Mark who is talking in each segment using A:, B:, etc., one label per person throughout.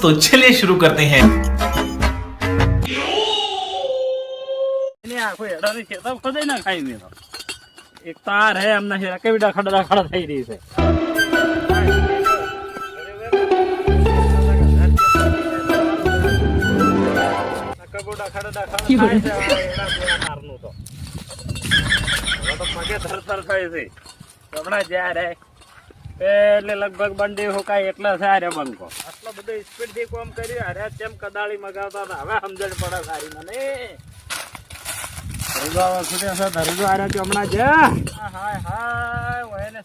A: तो चलिए शुरू करते हैं।
B: આખો હેડાની ખેતર ખોદાઈ ના ખાઈ મેં એક તાર હે અમને કેવી ખડા થઈ રહી છે એટલે લગભગ બંડી હુકાય એટલે સારે બંકો આટલો બધો સ્પીડ થી કામ કર્યું અરે કેમ કદાળી મગાવતા હતા હવે સમજણ પડે સારી મને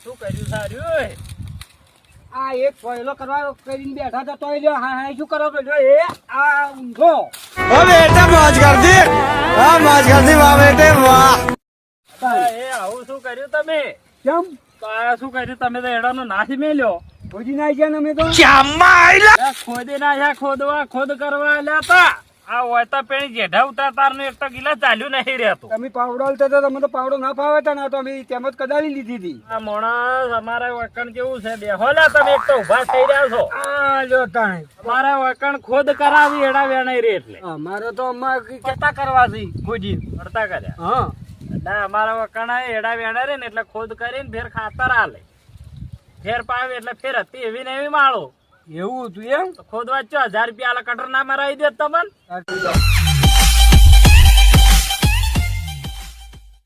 B: શું કર્યું સારું
C: આ એક કોયલો કરવા કરીને બેઠા હતા તોય લ્યો હા શું કરો તો લ્યો એ આ ઊંઘો
D: ઓ બેટા મોજ કર દી હા મોજ કર દી વાહ બેટે વાહ
B: એ આવું શું કર્યું તમે
C: કેમ
B: તો આ શું કર્યું તમે તો એડાનો નાસી મેલ્યો
C: ખોજી નાઈ ગયા ને અમે તો
B: ખોદી નાખ્યા ખોદ કરવા લેતા આ હોય પેણી જેઠા ઉતાર નું એક તો ગિલાસ ચાલ્યું નહીં રહેતું
C: તમે પાવડો લેતા હતા તમે તો પાવડો ના ફાવતા ના તો અમે તેમ જ કદાળી લીધી હતી
B: આ માણસ અમારા વકણ કેવું છે બેહોલા તમે એક તો ઉભા થઈ રહ્યા છો
C: આ લ્યો તાણ
B: અમારા વકણ ખોદ કરાવી એડા વેણાઈ રે એટલે
C: અમારે તો અમારે કેતા કરવા છે ખોજી
B: પડતા કર્યા
C: હા
B: એટલે અમારા વકણ એડા વેણા રે ને એટલે ખોદ કરીને ફેર ખાતર આલે ફેર પાવે એટલે ફેર હતી એવી ને એવી માળો
C: એવું હતું એમ
B: ખોદવા 1000 રૂપિયા કટર ના મરાવી દે તમને